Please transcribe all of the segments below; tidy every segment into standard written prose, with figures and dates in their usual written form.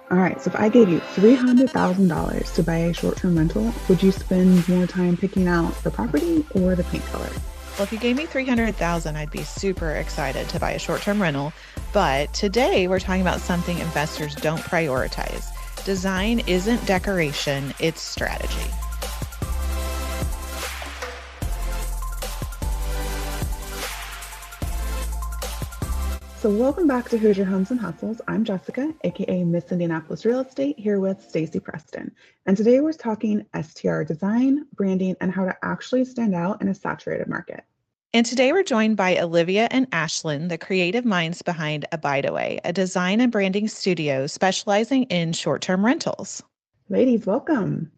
All right, so if I gave you $300,000 to buy a short-term rental, would you spend more time picking out the property or the paint color? Well, if you gave me 300,000, I'd be super excited to buy a short-term rental. But today we're talking about something investors don't prioritize. Design isn't decoration, it's strategy. So welcome back to Hoosier Homes and Hustles. I'm Jessica, aka Miss Indianapolis Real Estate, here with Stacy Preston. And today we're talking STR design, branding, and how to actually stand out in a saturated market. And today we're joined by Olivia and Ashlyn, the creative minds behind Abideaway, a design and branding studio specializing in short-term rentals. Ladies, welcome.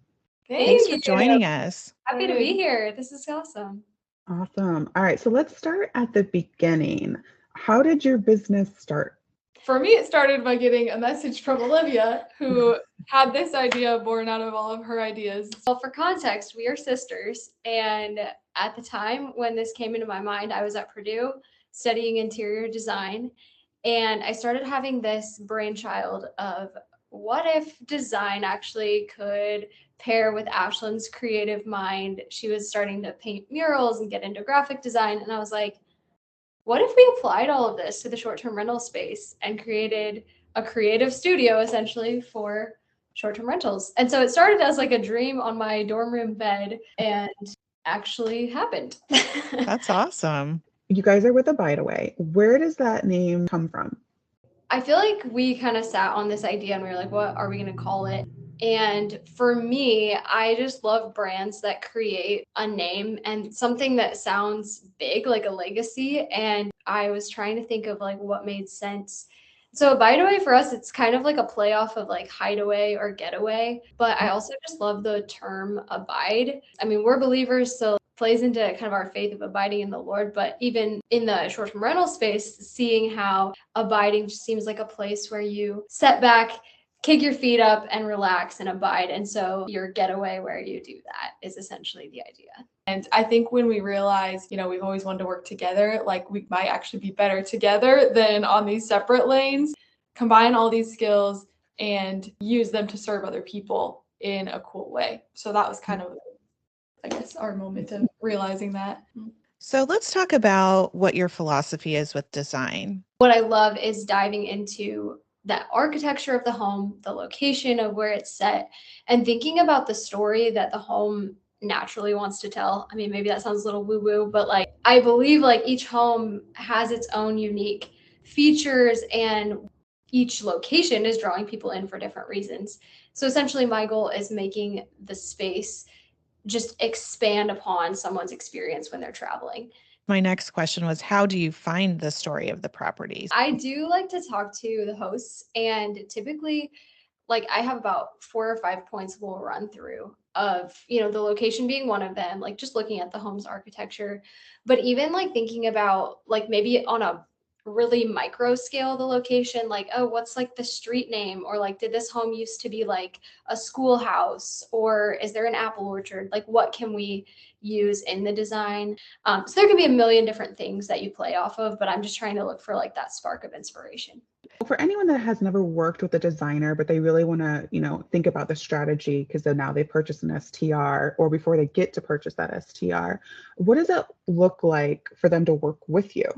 Thanks for joining us. Happy to be here. This is awesome. Awesome. All right, so let's start at the beginning. How did your business start? For me, it started by getting a message from Olivia, who had this idea born out of all of her ideas. Well, for context, we are sisters. And at the time when this came into my mind, I was at Purdue studying interior design. And I started having this brainchild of what if design actually could pair with Ashlyn's creative mind? She was starting to paint murals and get into graphic design. And I was like, what if we applied all of this to the short-term rental space and created a creative studio essentially for short-term rentals? And so it started as like a dream on my dorm room bed and actually happened. That's awesome. You guys are with Abideaway. Where does that name come from? I feel like we kind of sat on this idea and we were like, what are we going to call it? And for me, I just love brands that create a name and something that sounds big, like a legacy. And I was trying to think of like what made sense. So Abideaway for us, it's kind of like a playoff of like hideaway or getaway. But I also just love the term abide. I mean, we're believers, so it plays into kind of our faith of abiding in the Lord. But even in the short-term rental space, seeing how abiding just seems like a place where you set back, kick your feet up and relax and abide. And so your getaway where you do that is essentially the idea. And I think when we realize, we've always wanted to work together, like we might actually be better together than on these separate lanes, combine all these skills and use them to serve other people in a cool way. So that was kind of, I guess, our moment of realizing that. So let's talk about what your philosophy is with design. What I love is diving into that architecture of the home, the location of where it's set, and thinking about the story that the home naturally wants to tell. I mean, maybe that sounds a little woo-woo, but like I believe like each home has its own unique features and each location is drawing people in for different reasons. So essentially my goal is making the space just expand upon someone's experience when they're traveling. My next question was, how do you find the story of the properties? I do like to talk to the hosts, and typically like I have about 4 or 5 points we'll run through of, the location being one of them, like just looking at the home's architecture, but even like thinking about like maybe on a really micro scale, the location, like, oh, what's like the street name? Or like, did this home used to be like a schoolhouse? Or is there an apple orchard? Like, what can we use in the design? So there can be a million different things that you play off of, but I'm just trying to look for like that spark of inspiration. For anyone that has never worked with a designer, but they really want to, think about the strategy because now they purchase an STR or before they get to purchase that STR, what does it look like for them to work with you?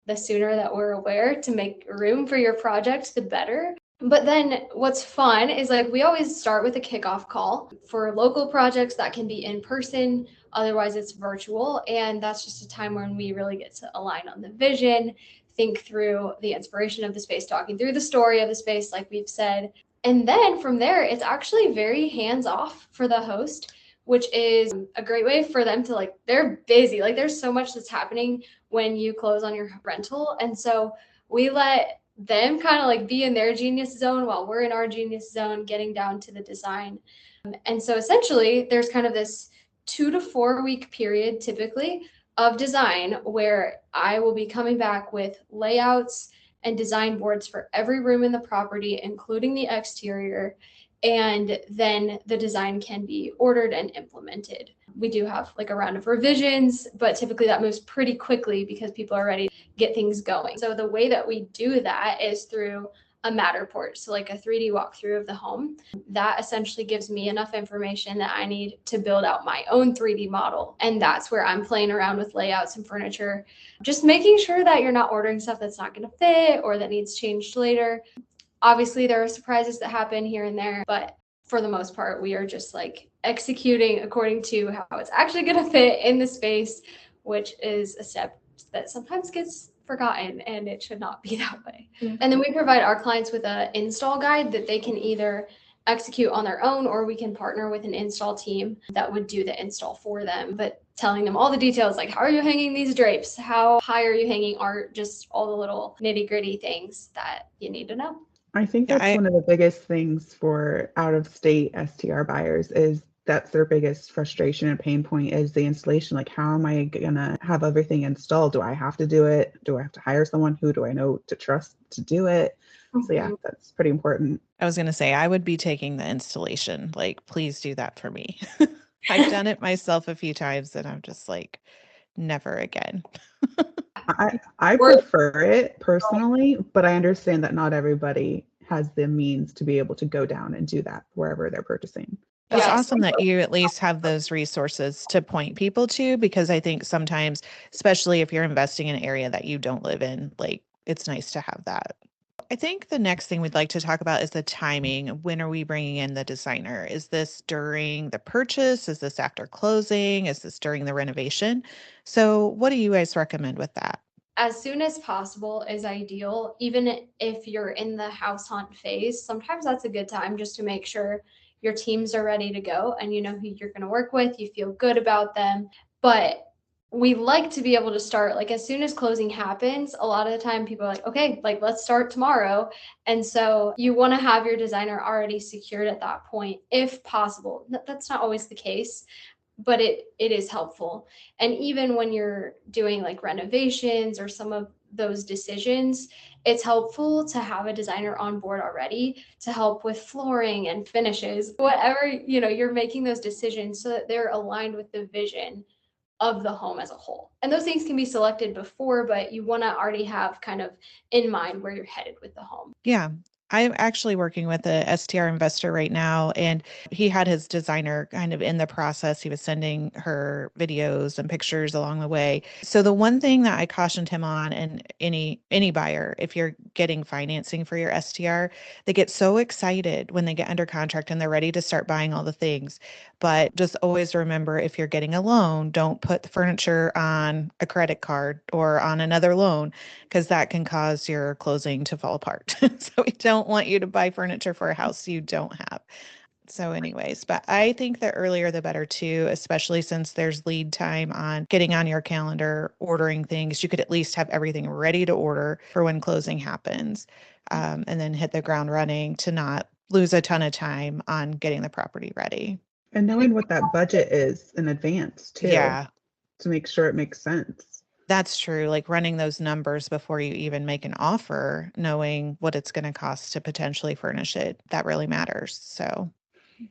The sooner that we're aware to make room for your project, the better. But then what's fun is like we always start with a kickoff call. For local projects that can be in person, otherwise it's virtual. And that's just a time when we really get to align on the vision, think through the inspiration of the space, talking through the story of the space, like we've said. And then from there, it's actually very hands off for the host, which is a great way for them to like, they're busy. Like there's so much that's happening when you close on your rental. And so we let them kind of like be in their genius zone while we're in our genius zone, getting down to the design. And so essentially there's kind of this 2 to 4 week period typically of design where I will be coming back with layouts and design boards for every room in the property, including the exterior. And then the design can be ordered and implemented. We do have like a round of revisions, but typically that moves pretty quickly because people are ready to get things going. So the way that we do that is through a Matterport, so like a 3D walkthrough of the home. That essentially gives me enough information that I need to build out my own 3D model. And that's where I'm playing around with layouts and furniture, just making sure that you're not ordering stuff that's not going to fit or that needs changed later. Obviously, there are surprises that happen here and there, but for the most part, we are just like executing according to how it's actually going to fit in the space, which is a step that sometimes gets forgotten, and it should not be that way. Mm-hmm. And then we provide our clients with an install guide that they can either execute on their own, or we can partner with an install team that would do the install for them, but telling them all the details, like how are you hanging these drapes? How high are you hanging art? Just all the little nitty-gritty things that you need to know. I think that's one of the biggest things for out-of-state STR buyers is that's their biggest frustration and pain point is the installation. Like, how am I going to have everything installed? Do I have to do it? Do I have to hire someone? Who do I know to trust to do it? So yeah, that's pretty important. I was going to say, I would be taking the installation. Like, please do that for me. I've done it myself a few times and I'm just like, never again. I prefer it personally, but I understand that not everybody has the means to be able to go down and do that wherever they're purchasing. It's awesome that you at least have those resources to point people to, because I think sometimes, especially if you're investing in an area that you don't live in, like it's nice to have that. I think the next thing we'd like to talk about is the timing. When are we bringing in the designer? Is this during the purchase? Is this after closing? Is this during the renovation? So what do you guys recommend with that? As soon as possible is ideal. Even if you're in the house hunt phase, sometimes that's a good time just to make sure your teams are ready to go and you know who you're going to work with, you feel good about them. But we like to be able to start like as soon as closing happens. A lot of the time people are like, okay, like let's start tomorrow. And so you want to have your designer already secured at that point, if possible. That's not always the case, but it is helpful. And even when you're doing like renovations or some of those decisions, it's helpful to have a designer on board already to help with flooring and finishes, whatever, you know, you're making those decisions so that they're aligned with the vision of the home as a whole. And those things can be selected before, but you want to already have kind of in mind where you're headed with the home. Yeah. I'm actually working with a STR investor right now, and he had his designer kind of in the process. He was sending her videos and pictures along the way. So the one thing that I cautioned him on, and any buyer, if you're getting financing for your STR, they get so excited when they get under contract and they're ready to start buying all the things. But just always remember, if you're getting a loan, don't put the furniture on a credit card or on another loan, because that can cause your closing to fall apart. So we don't want you to buy furniture for a house you don't have. So anyways, but I think the earlier the better too, especially since there's lead time on getting on your calendar, ordering things. You could at least have everything ready to order for when closing happens, and then hit the ground running to not lose a ton of time on getting the property ready. And knowing what that budget is in advance too. Yeah. To make sure it makes sense. That's true. Like running those numbers before you even make an offer, knowing what it's going to cost to potentially furnish it, that really matters. So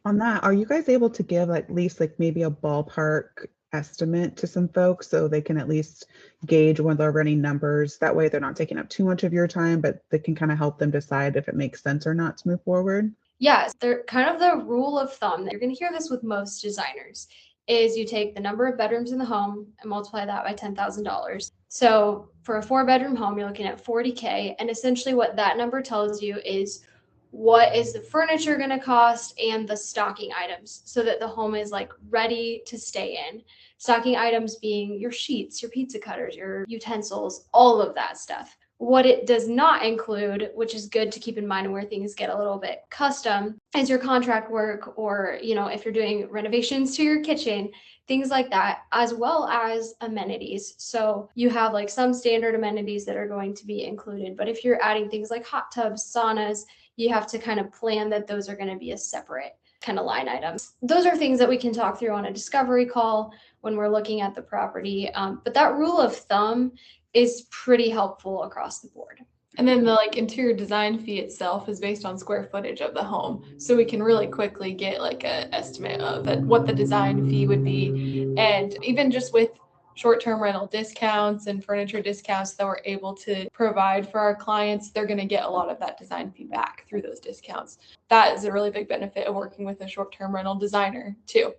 on that, are you guys able to give at least like maybe a ballpark estimate to some folks so they can at least gauge when they're running numbers? That way they're not taking up too much of your time, but they can kind of help them decide if it makes sense or not to move forward. Yes, they're kind of the rule of thumb. You're going to hear this with most designers. Is you take the number of bedrooms in the home and multiply that by $10,000. So for a 4-bedroom home, you're looking at $40K. And essentially what that number tells you is what is the furniture going to cost and the stocking items so that the home is like ready to stay in. Stocking items being your sheets, your pizza cutters, your utensils, all of that stuff. What it does not include, which is good to keep in mind where things get a little bit custom, is your contract work, or, you know, if you're doing renovations to your kitchen, things like that, as well as amenities. So you have like some standard amenities that are going to be included, but if you're adding things like hot tubs, saunas, you have to kind of plan that those are going to be a separate kind of line items. Those are things that we can talk through on a discovery call when we're looking at the property. But that rule of thumb is pretty helpful across the board. And then the like interior design fee itself is based on square footage of the home. So we can really quickly get like an estimate of what the design fee would be. And even just with short-term rental discounts and furniture discounts that we're able to provide for our clients, they're going to get a lot of that design feedback through those discounts. That is a really big benefit of working with a short-term rental designer too.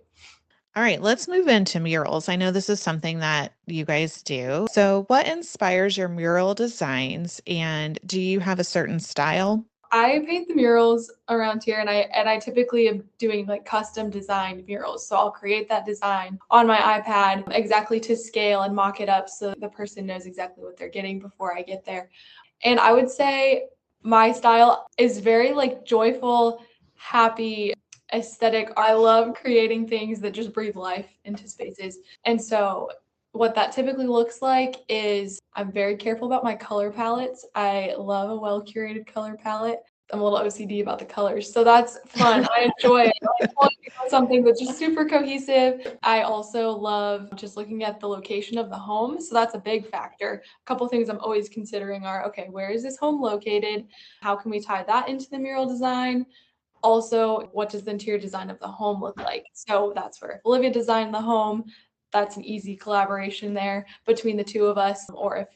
All right, let's move into murals. I know this is something that you guys do. So, what inspires your mural designs, and do you have a certain style? I paint the murals around here, and I typically am doing like custom designed murals. So I'll create that design on my iPad exactly to scale and mock it up so the person knows exactly what they're getting before I get there. And I would say my style is very like joyful, happy, aesthetic. I love creating things that just breathe life into spaces. And so what that typically looks like is I'm very careful about my color palettes. I love a well curated color palette. I'm a little OCD about the colors, so that's fun. I enjoy it. I like something that's just super cohesive. I also love just looking at the location of the home, so that's a big factor. A couple things I'm always considering are, okay, where is this home located? How can we tie that into the mural design? Also, what does the interior design of the home look like? So that's where Olivia designed the home. That's an easy collaboration there between the two of us. Or if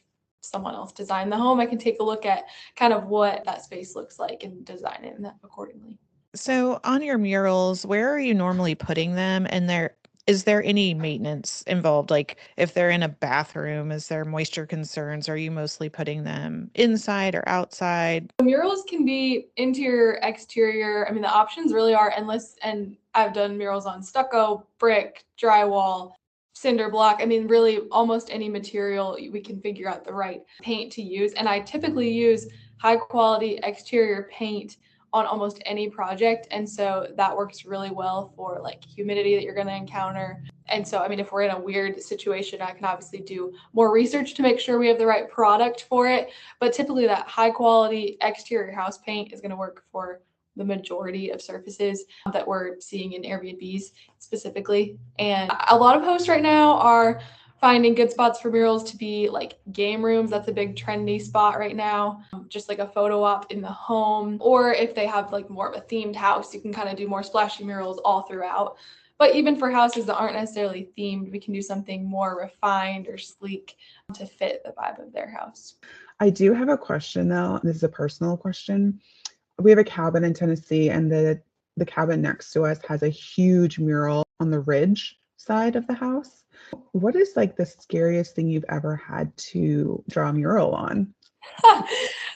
someone else designed the home, I can take a look at kind of what that space looks like and design it accordingly. So, on your murals, where are you normally putting them? And is there any maintenance involved? Like if they're in a bathroom, is there moisture concerns? Are you mostly putting them inside or outside? Murals can be interior, exterior. I mean, the options really are endless. And I've done murals on stucco, brick, drywall, cinder block. I mean, really almost any material we can figure out the right paint to use. And I typically use high quality exterior paint on almost any project. And so that works really well for like humidity that you're going to encounter. And so, I mean, if we're in a weird situation, I can obviously do more research to make sure we have the right product for it. But typically that high quality exterior house paint is going to work for the majority of surfaces that we're seeing in Airbnbs specifically. And a lot of hosts right now are finding good spots for murals to be like game rooms. That's a big trendy spot right now. Just like a photo op in the home. Or if they have like more of a themed house, you can kind of do more splashy murals all throughout. But even for houses that aren't necessarily themed, we can do something more refined or sleek to fit the vibe of their house. I do have a question though. This is a personal question. We have a cabin in Tennessee, and the cabin next to us has a huge mural on the ridge side of the house. What is like the scariest thing you've ever had to draw a mural on?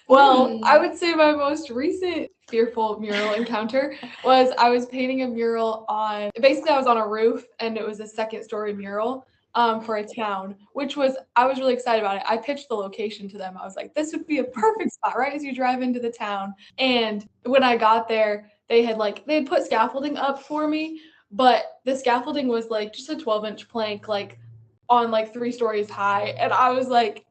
Well, I would say my most recent fearful mural encounter was I was painting a mural I was on a roof, and it was a second story mural for a town, I was really excited about it. I pitched the location to them. I was like, this would be a perfect spot right as you drive into the town. And when I got there, they had put scaffolding up for me, but the scaffolding was like just a 12-inch plank, like on like 3 stories high. And I was like,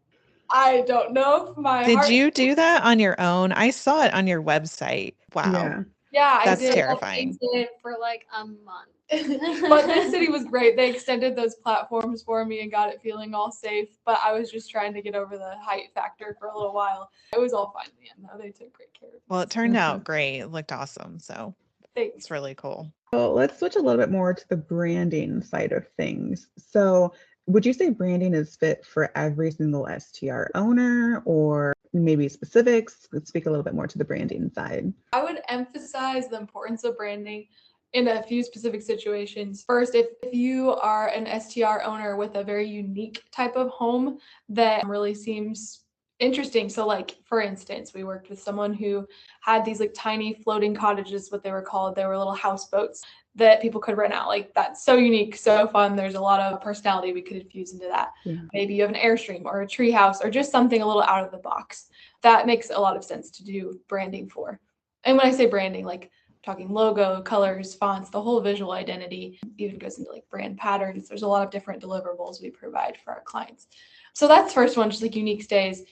I don't know if my Did heart. you do that on your own? I saw it on your website. Wow. Yeah, That's I did. terrifying. I did it for like a month. But this city was great. They extended those platforms for me and got it feeling all safe. But I was just trying to get over the height factor for a little while. It was all fine in the end, though. They took great care of me. Well, it turned out great. It looked awesome. So Thanks. it's really cool. So let's switch a little bit more to the branding side of things. So would you say branding is fit for every single STR owner, or maybe specifics? Let's speak a little bit more to the branding side. I would emphasize the importance of branding in a few specific situations. First, if you are an STR owner with a very unique type of home that really seems interesting. So like, for instance, we worked with someone who had these like tiny floating cottages, what they were called. They were little houseboats that people could rent out. Like, that's so unique, so fun. There's a lot of personality we could infuse into that. Yeah. Maybe you have an Airstream or a tree house or just something a little out of the box. That makes a lot of sense to do branding for. And when I say branding, like talking logo, colors, fonts, the whole visual identity even goes into like brand patterns. There's a lot of different deliverables we provide for our clients. So that's the first one, just like unique stays.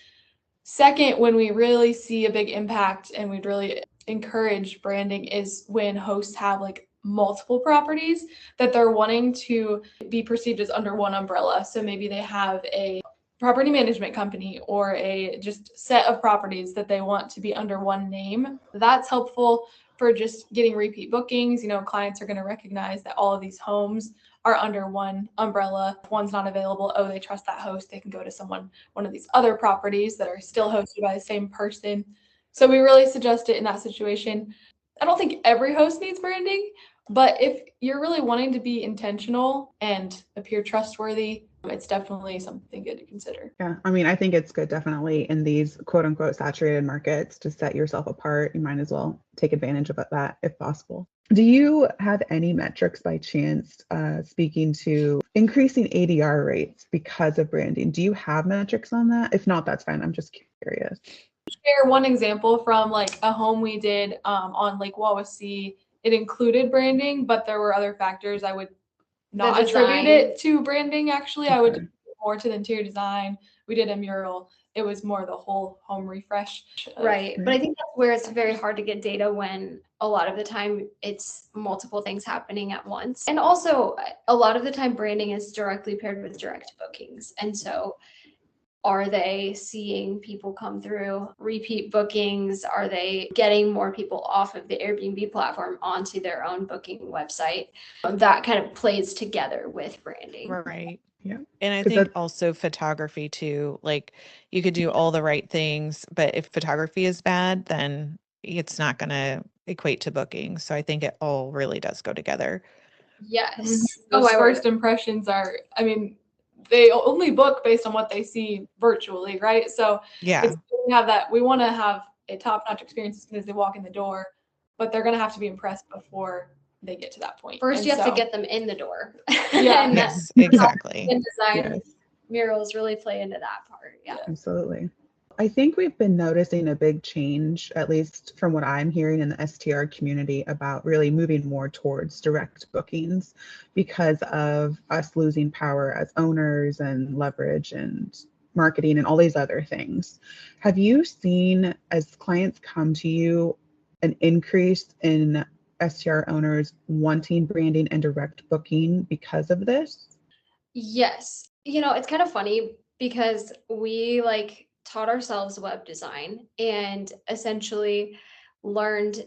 Second, when we really see a big impact and we'd really encourage branding is when hosts have like multiple properties that they're wanting to be perceived as under one umbrella. So maybe they have a property management company or a just set of properties that they want to be under one name. That's helpful for just getting repeat bookings. You know, clients are going to recognize that all of these homes are under one umbrella. If one's not available, oh, they trust that host, they can go to one of these other properties that are still hosted by the same person. So we really suggest it in that situation. I don't think every host needs branding, but if you're really wanting to be intentional and appear trustworthy, it's definitely something good to consider. Yeah, I mean, I think it's good definitely in these quote unquote saturated markets to set yourself apart. You might as well take advantage of that if possible. Do you have any metrics by chance speaking to increasing ADR rates because of branding? Do you have metrics on that? If not, that's fine. I'm just curious. Share one example from like a home we did on Lake Wawasee. It included branding, but there were other factors. I would not attribute it to branding, actually. Okay. I would do more to the interior design. We did a mural. It was more the whole home refresh. Right. But I think that's where it's very hard to get data when a lot of the time it's multiple things happening at once. And also a lot of the time branding is directly paired with direct bookings. And so are they seeing people come through repeat bookings? Are they getting more people off of the Airbnb platform onto their own booking website? That kind of plays together with branding. Right. Yeah. And I think also photography too, like you could do all the right things, but if photography is bad, then it's not going to equate to booking. So I think it all really does go together. Yes. Those first impressions are, I mean, they only book based on what they see virtually, right? So yeah, we want to have a top-notch experience as soon as they walk in the door, but they're going to have to be impressed before they get to that point. First, you have to get them in the door. Yeah. Yes, exactly. And design murals really play into that part. Yeah, absolutely. I think we've been noticing a big change, at least from what I'm hearing in the STR community, about really moving more towards direct bookings because of us losing power as owners and leverage and marketing and all these other things. Have you seen, as clients come to you, an increase in STR owners wanting branding and direct booking because of this? Yes. You know, it's kind of funny because we taught ourselves web design and essentially learned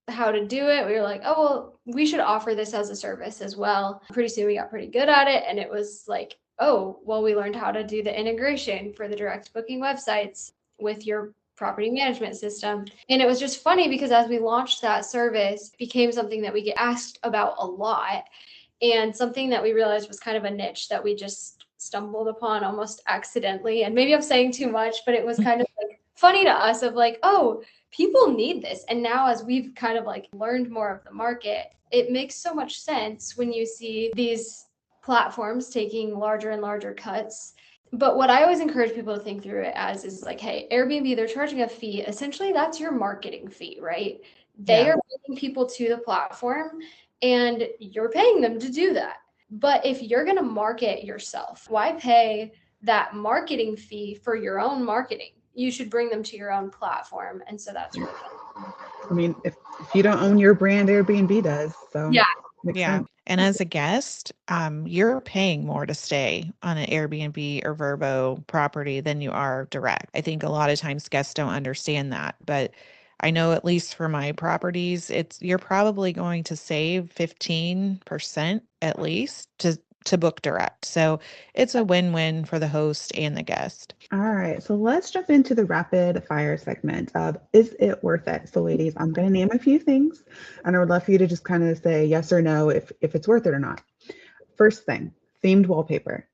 how to do it. We were like, oh, well, we should offer this as a service as well. Pretty soon we got pretty good at it. And it was like, oh, well, we learned how to do the integration for the direct booking websites with your property management system. And it was just funny because as we launched that service, it became something that we get asked about a lot and something that we realized was kind of a niche that we just stumbled upon almost accidentally. And maybe I'm saying too much, but it was kind of funny to us of oh, people need this. And now as we've kind of learned more of the market, it makes so much sense when you see these platforms taking larger and larger cuts. But what I always encourage people to think through it as is hey, Airbnb, they're charging a fee. Essentially, that's your marketing fee, right? They are bringing people to the platform and you're paying them to do that. But if you're going to market yourself, why pay that marketing fee for your own marketing? You should bring them to your own platform. And so that's really fun. I mean, if you don't own your brand, Airbnb does. So yeah. Makes sense. And as a guest, you're paying more to stay on an Airbnb or Vrbo property than you are direct. I think a lot of times guests don't understand that, but I know at least for my properties, you're probably going to save 15% at least to book direct. So it's a win-win for the host and the guest. All right, so let's jump into the rapid fire segment of is it worth it? So ladies, I'm going to name a few things and I would love for you to just kind of say yes or no if it's worth it or not. First thing, themed wallpaper.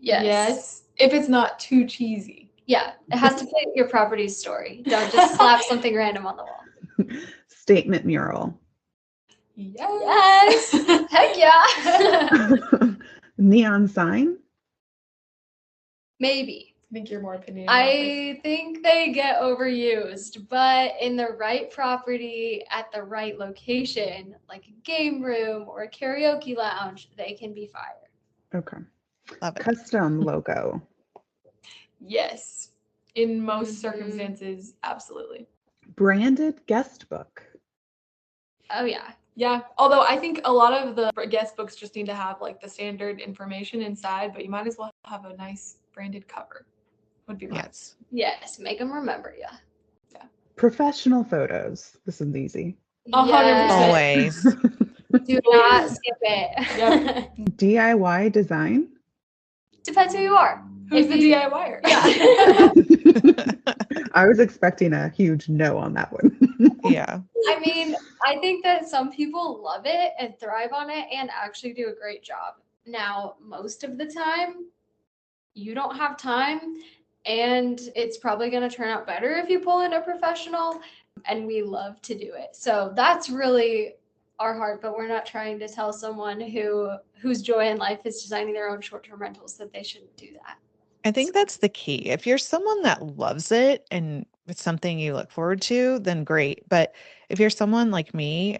Yes. If it's not too cheesy. Yeah, it has to fit your property's story. Don't just slap something random on the wall. Statement mural. Yes. Heck yeah. Neon sign. Maybe. I think you're more opinionated. I think they get overused, but in the right property at the right location, like a game room or a karaoke lounge, they can be fire. Okay. Love it. Custom logo. Yes. In most circumstances, absolutely. Branded guest book. Oh, yeah. Yeah. Although I think a lot of the guest books just need to have the standard information inside, but you might as well have a nice branded cover. Would be yes. Yes. Make them remember you. Yeah. Professional photos. This is easy. 100%. Always. Do not skip it. Yep. DIY design? Depends who you are. Who's If the you- DIYer? Yeah. I was expecting a huge no on that one. Yeah. I mean, I think that some people love it and thrive on it and actually do a great job. Now, most of the time, you don't have time, and it's probably going to turn out better if you pull in a professional, and we love to do it. So that's really our heart, but we're not trying to tell someone whose joy in life is designing their own short-term rentals that they shouldn't do that. I think that's the key. If you're someone that loves it and it's something you look forward to, then great. But if you're someone like me,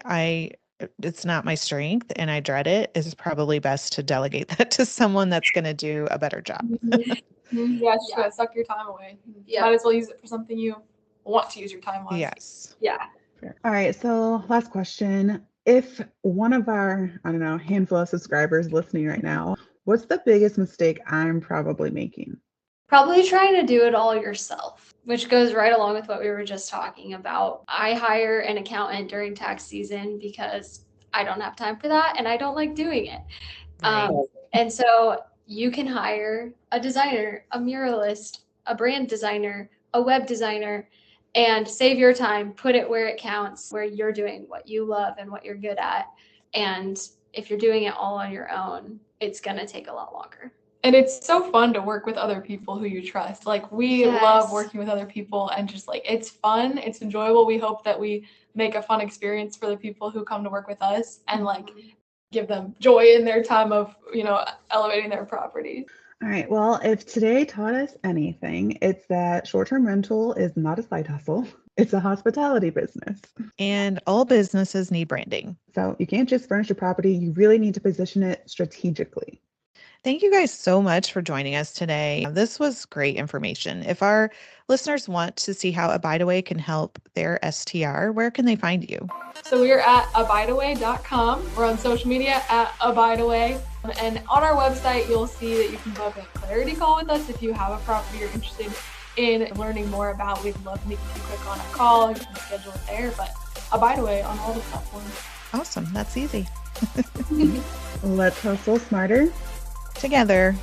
it's not my strength and I dread it, it's probably best to delegate that to someone that's going to do a better job. Yeah, it's just gonna suck your time away. Yeah. Might as well use it for something you want to use your time on. Yes. Yeah. All right, so last question. If one of our, I don't know, handful of subscribers listening right now, what's the biggest mistake I'm probably making? Probably trying to do it all yourself, which goes right along with what we were just talking about. I hire an accountant during tax season because I don't have time for that and I don't like doing it. Right. And so you can hire a designer, a muralist, a brand designer, a web designer, and save your time, put it where it counts, where you're doing what you love and what you're good at. And if you're doing it all on your own, it's going to take a lot longer. And it's so fun to work with other people who you trust. Like we love working with other people and just like, it's fun. It's enjoyable. We hope that we make a fun experience for the people who come to work with us and like give them joy in their time of, elevating their property. All right, well, if today taught us anything, it's that short-term rental is not a side hustle. It's a hospitality business. And all businesses need branding. So you can't just furnish a property. You really need to position it strategically. Thank you guys so much for joining us today. This was great information. If our listeners want to see how Abideaway can help their STR, where can they find you? So we're at Abideaway.com. We're on social media at Abideaway. And on our website, you'll see that you can book a clarity call with us if you have a property you're interested in learning more about. We'd love to meet with you quick on a call. You can schedule it there. But Abideaway on all the platforms. Awesome. That's easy. Let's hustle smarter Together.